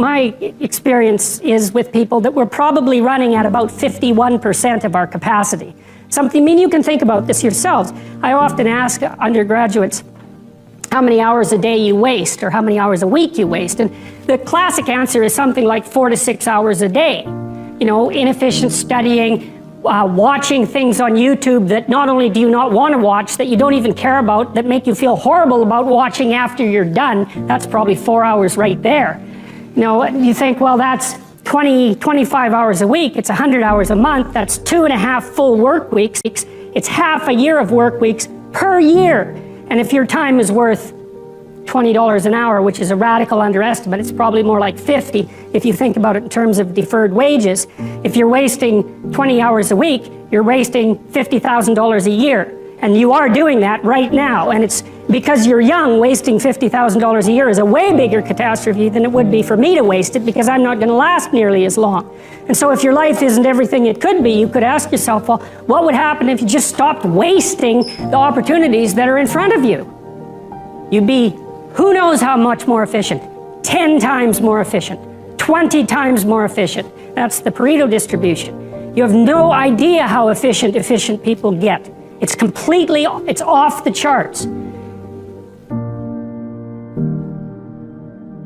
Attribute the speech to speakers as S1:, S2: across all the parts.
S1: my experience is with people that we're probably running at about 51% of our capacity. Something, I mean, you can think about this yourselves. I often ask undergraduates how many hours a day you waste or how many hours a week you waste. And the classic answer is something like 4 to 6 hours a day. You know, inefficient studying, watching things on YouTube that not only do you not want to watch, that you don't even care about, that make you feel horrible about watching after you're done. That's probably 4 hours right there. You know, you think, well, that's 25 hours a week, it's 100 hours a month, that's 2.5 full work weeks, it's half a year of work weeks per year. And if your time is worth $20 an hour, which is a radical underestimate, it's probably more like 50 if you think about it in terms of deferred wages. If you're wasting 20 hours a week, you're wasting $50,000 a year. And you are doing that right now. And it's because you're young, wasting $50,000 a year is a way bigger catastrophe than it would be for me to waste it, because I'm not going to last nearly as long. And so if your life isn't everything it could be, you could ask yourself, well, what would happen if you just stopped wasting the opportunities that are in front of you? You'd be who knows how much more efficient, 10 times more efficient, 20 times more efficient. That's the Pareto distribution. You have no idea how efficient people get. It's off the charts.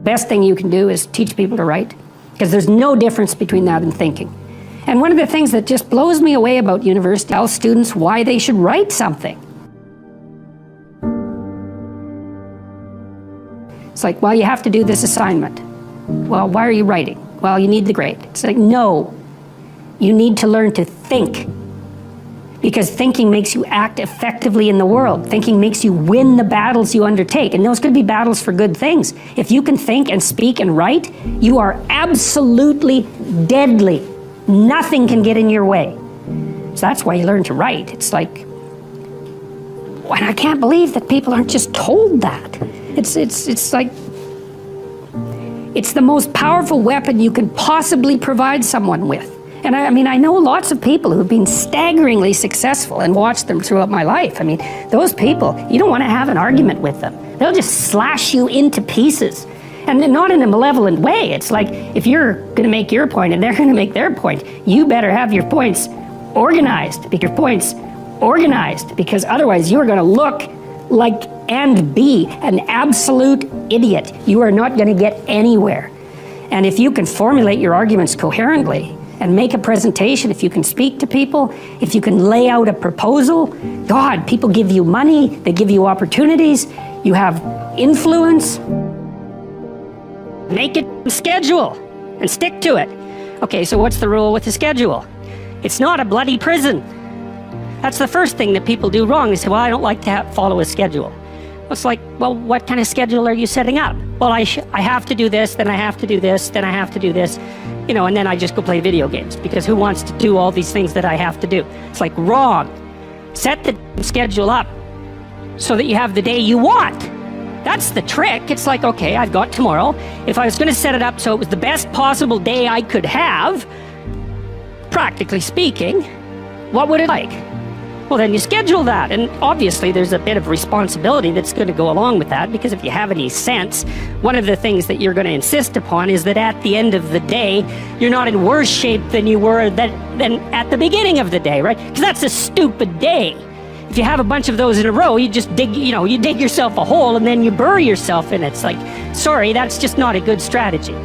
S1: Best thing you can do is teach people to write, because there's no difference between that and thinking. And one of the things that just blows me away about university, tell students why they should write something. It's like, well, you have to do this assignment. Well, why are you writing? Well, you need the grade. It's like, no, you need to learn to think. Because thinking makes you act effectively in the world. Thinking makes you win the battles you undertake. And those could be battles for good things. If you can think and speak and write, you are absolutely deadly. Nothing can get in your way. So that's why you learn to write. It's like, and I can't believe that people aren't just told that. It's like, it's the most powerful weapon you can possibly provide someone with. And I mean, I know lots of people who've been staggeringly successful and watched them throughout my life. I mean, those people, you don't want to have an argument with them. They'll just slash you into pieces. And not in a malevolent way. It's like, if you're going to make your point and they're going to make their point, you better have your points organized. Because otherwise you're going to look like and be an absolute idiot. You are not going to get anywhere. And if you can formulate your arguments coherently, and make a presentation, if you can speak to people, if you can lay out a proposal, God, people give you money, they give you opportunities, you have influence. Make it a schedule and stick to it. Okay, so what's the rule with the schedule? It's not a bloody prison. That's the first thing that people do wrong. They say, well, I don't like to follow a schedule. It's like, well, what kind of schedule are you setting up? Well, I have to do this, then I have to do this, then I have to do this, you know, and then I just go play video games, because who wants to do all these things that I have to do? It's like, wrong. Set the schedule up so that you have the day you want. That's the trick. It's like, okay, I've got tomorrow. If I was going to set it up so it was the best possible day I could have, practically speaking, what would it like? Well, then you schedule that, and obviously there's a bit of responsibility that's going to go along with that, because if you have any sense, one of the things that you're going to insist upon is that at the end of the day, you're not in worse shape than you were than at the beginning of the day, right? Because that's a stupid day. If you have a bunch of those in a row, you just dig yourself a hole and then you bury yourself in it. It's like, sorry, that's just not a good strategy.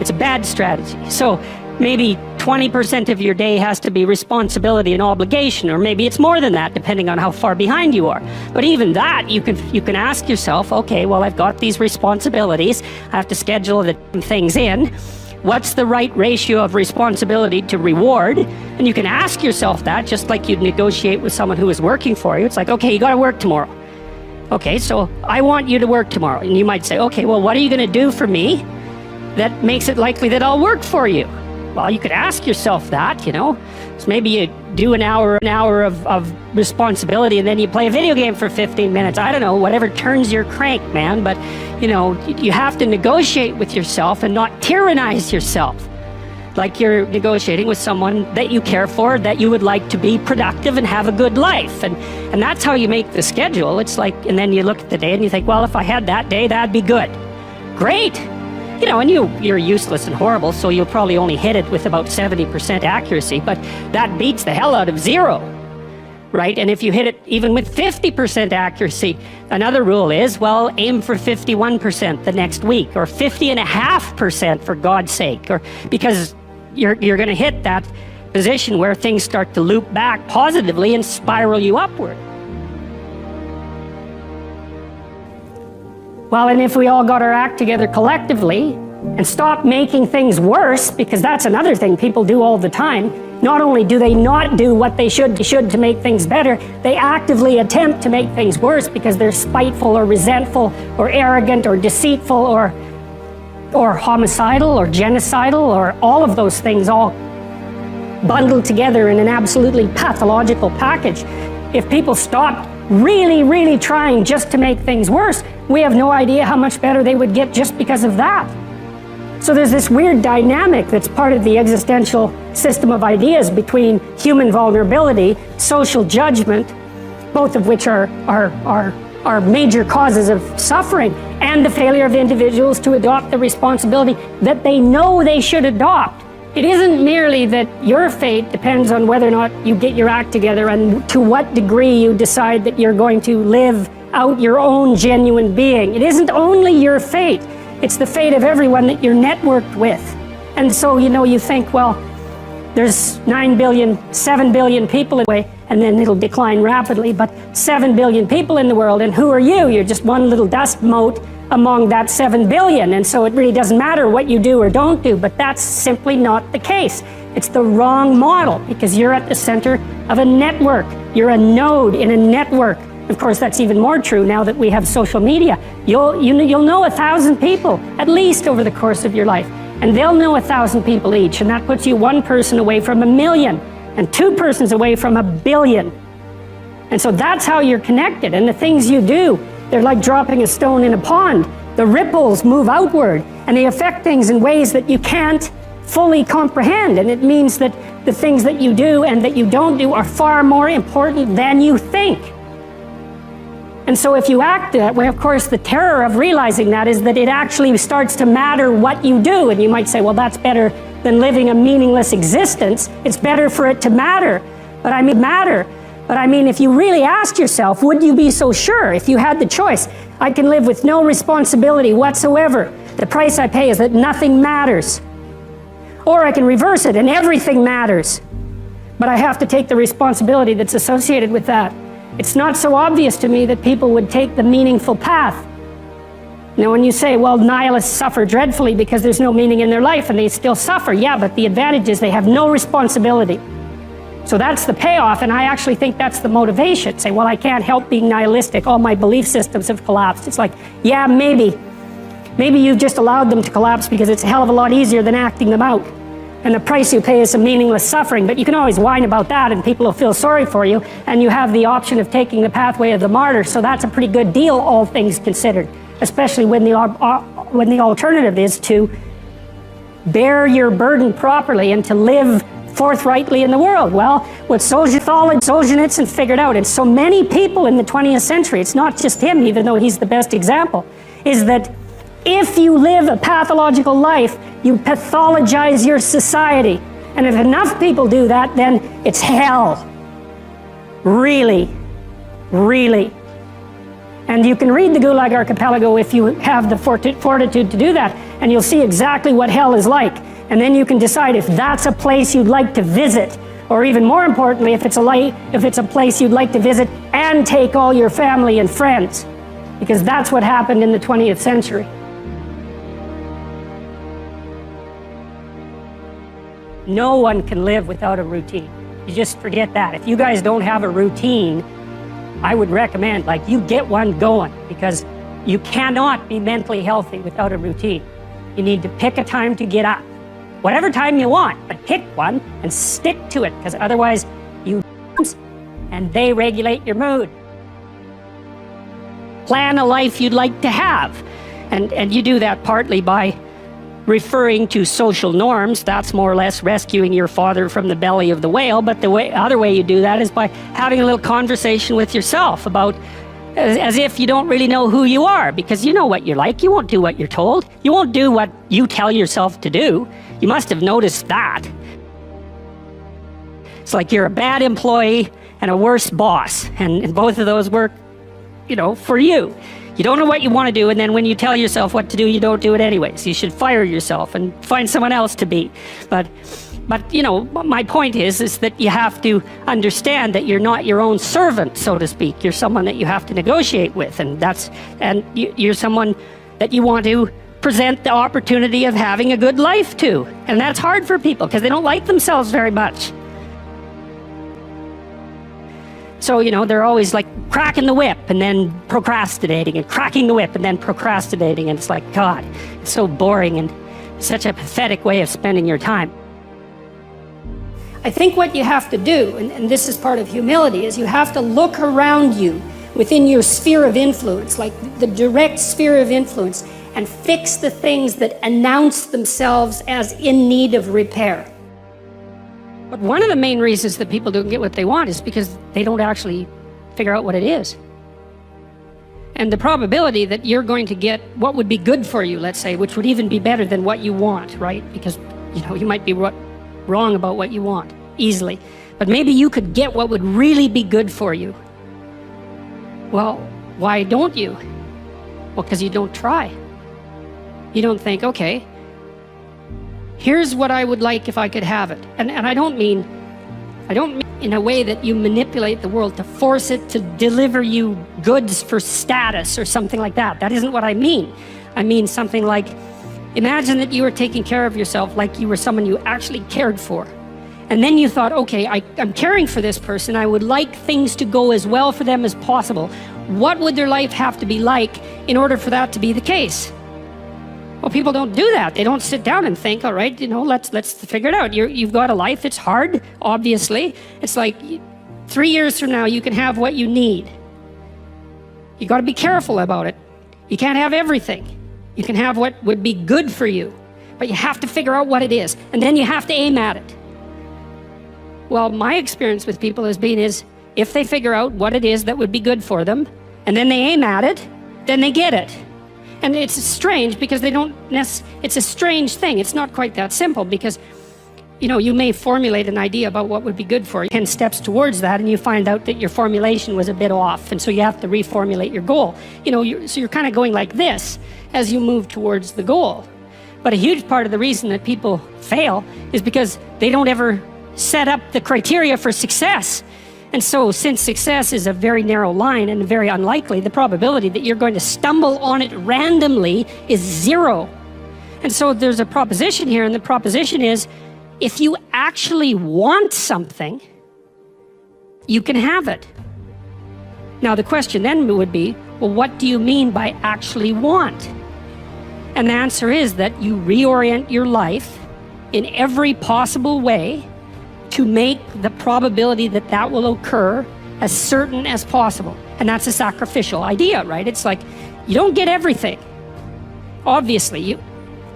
S1: It's a bad strategy. So maybe 20% of your day has to be responsibility and obligation, or maybe it's more than that, depending on how far behind you are. But even that, you can ask yourself, okay, well, I've got these responsibilities. I have to schedule the things in. What's the right ratio of responsibility to reward? And you can ask yourself that, just like you'd negotiate with someone who is working for you. It's like, okay, you got to work tomorrow. Okay, so I want you to work tomorrow. And you might say, okay, well, what are you going to do for me that makes it likely that I'll work for you? Well, you could ask yourself that, you know. So maybe you do an hour of responsibility, and then you play a video game for 15 minutes. I don't know, whatever turns your crank, man. But, you know, you have to negotiate with yourself and not tyrannize yourself. Like you're negotiating with someone that you care for, that you would like to be productive and have a good life. And that's how you make the schedule. It's like, and then you look at the day and you think, well, if I had that day, that'd be good. Great. And you're useless and horrible, so you'll probably only hit it with about 70% accuracy, but that beats the hell out of 0, right? And if you hit it even with 50% accuracy, another rule is, well, aim for 51% the next week, or 50.5% for God's sake, or because you're going to hit that position where things start to loop back positively and spiral you upward. Well, and if we all got our act together collectively and stop making things worse, because that's another thing people do all the time. Not only do they not do what they should to make things better, they actively attempt to make things worse because they're spiteful or resentful or arrogant or deceitful or homicidal or genocidal, or all of those things all bundled together in an absolutely pathological package. If people stopped really, really trying just to make things worse, we have no idea how much better they would get just because of that. So there's this weird dynamic that's part of the existential system of ideas between human vulnerability, social judgment, both of which are major causes of suffering, and the failure of individuals to adopt the responsibility that they know they should adopt. It isn't merely that your fate depends on whether or not you get your act together and to what degree you decide that you're going to live out your own genuine being. It isn't only your fate, it's the fate of everyone that you're networked with. And so, you think, well, there's 9 billion, 7 billion people in the way, and then it'll decline rapidly, but 7 billion people in the world, and who are you? You're just one little dust mote among that 7 billion, and so it really doesn't matter what you do or don't do, but that's simply not the case. It's the wrong model, because you're at the center of a network. You're a node in a network. Of course, that's even more true now that we have social media. You'll know 1,000 people, at least over the course of your life, and they'll know 1,000 people each, and that puts you one person away from 1,000,000, and 2 persons away from 1,000,000,000. And so that's how you're connected, and the things you do, they're like dropping a stone in a pond. The ripples move outward, and they affect things in ways that you can't fully comprehend, and it means that the things that you do and that you don't do are far more important than you think. And so if you act that way, of course, the terror of realizing that is that it actually starts to matter what you do. And you might say, well, that's better than living a meaningless existence. It's better for it to matter. But I mean, if you really asked yourself, would you be so sure if you had the choice? I can live with no responsibility whatsoever. The price I pay is that nothing matters. Or I can reverse it and everything matters. But I have to take the responsibility that's associated with that. It's not so obvious to me that people would take the meaningful path. Now, when you say, well, nihilists suffer dreadfully because there's no meaning in their life and they still suffer, yeah, but the advantage is they have no responsibility. So that's the payoff, and I actually think that's the motivation. Say, well, I can't help being nihilistic. All my belief systems have collapsed. It's like, yeah, maybe. Maybe you've just allowed them to collapse because it's a hell of a lot easier than acting them out. And the price you pay is some meaningless suffering, but you can always whine about that and people will feel sorry for you, and you have the option of taking the pathway of the martyr, so that's a pretty good deal, all things considered, especially when the alternative is to bear your burden properly and to live forthrightly in the world. Well, what Solzhenitsyn figured out, and so many people in the 20th century, it's not just him, even though he's the best example, is that if you live a pathological life, you pathologize your society. And if enough people do that, then it's hell. Really, really. And you can read the Gulag Archipelago if you have the fortitude to do that, and you'll see exactly what hell is like. And then you can decide if that's a place you'd like to visit, or even more importantly, if it's a place you'd like to visit and take all your family and friends, because that's what happened in the 20th century. No one can live without a routine. You just forget that. If you guys don't have a routine, I would recommend, you get one going, because you cannot be mentally healthy without a routine. You need to pick a time to get up. Whatever time you want, but pick one and stick to it, because otherwise you and they regulate your mood. Plan a life you'd like to have. And you do that partly by referring to social norms. That's more or less rescuing your father from the belly of the whale, but the other way you do that is by having a little conversation with yourself about as if you don't really know who you are, because you know what you're like. You won't do what you're told. You won't do what you tell yourself to do. You must have noticed that. It's like you're a bad employee and a worse boss, and both of those work, for you. You don't know what you want to do, and then when you tell yourself what to do, you don't do it anyways. You should fire yourself and find someone else to be. But my point is that you have to understand that you're not your own servant, so to speak. You're someone that you have to negotiate with, and you're someone that you want to present the opportunity of having a good life to. And that's hard for people because they don't like themselves very much. So, they're always like cracking the whip and then procrastinating, and cracking the whip and then procrastinating. And it's like, God, it's so boring and such a pathetic way of spending your time. I think what you have to do, and this is part of humility, is you have to look around you within your sphere of influence, like the direct sphere of influence, and fix the things that announce themselves as in need of repair. But one of the main reasons that people don't get what they want is because they don't actually figure out what it is. And the probability that you're going to get what would be good for you, let's say, which would even be better than what you want, right? Because, you might be wrong about what you want easily. But maybe you could get what would really be good for you. Well, why don't you? Well, because you don't try. You don't think, okay, here's what I would like if I could have it. And I don't mean in a way that you manipulate the world to force it to deliver you goods for status or something like that. That isn't what I mean. I mean something like, imagine that you were taking care of yourself like you were someone you actually cared for. And then you thought, okay, I'm caring for this person. I would like things to go as well for them as possible. What would their life have to be like in order for that to be the case? Well, people don't do that. They don't sit down and think, all right, let's figure it out. You've got a life. It's hard, obviously. It's like 3 years from now, you can have what you need. You got to be careful about it. You can't have everything. You can have what would be good for you, but you have to figure out what it is, and then you have to aim at it. Well, my experience with people has been is if they figure out what it is that would be good for them, and then they aim at it, then they get it. And it's strange because it's a strange thing. It's not quite that simple because, you may formulate an idea about what would be good for you, 10 steps towards that, and you find out that your formulation was a bit off, and so you have to reformulate your goal. So you're kind of going like this as you move towards the goal. But a huge part of the reason that people fail is because they don't ever set up the criteria for success. And so since success is a very narrow line and very unlikely, the probability that you're going to stumble on it randomly is 0. And so there's a proposition here, and the proposition is, if you actually want something, you can have it. Now the question then would be, well, what do you mean by actually want? And the answer is that you reorient your life in every possible way to make the probability that that will occur as certain as possible. And that's a sacrificial idea, right? It's like, you don't get everything. Obviously.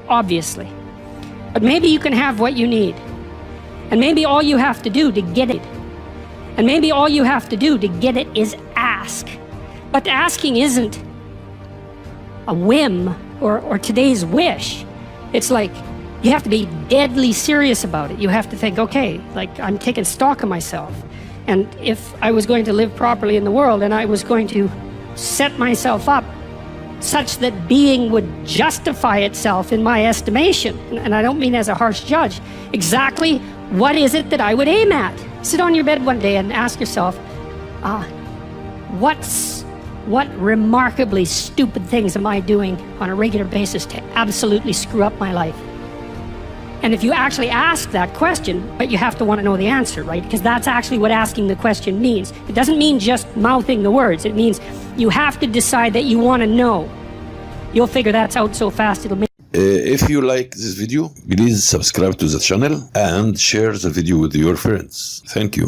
S1: But maybe you can have what you need. And maybe all you have to do to get it. And maybe all you have to do to get it is ask. But asking isn't a whim or today's wish. It's like, you have to be deadly serious about it. You have to think, okay, like I'm taking stock of myself. And if I was going to live properly in the world and I was going to set myself up such that being would justify itself in my estimation, and I don't mean as a harsh judge, exactly what is it that I would aim at? Sit on your bed one day and ask yourself, what remarkably stupid things am I doing on a regular basis to absolutely screw up my life? And if you actually ask that question, but you have to want to know the answer, right? Because that's actually what asking the question means. It doesn't mean just mouthing the words. It means you have to decide that you want to know. You'll figure that out so fast it'll make...
S2: If you like this video, please subscribe to the channel and share the video with your friends. Thank you.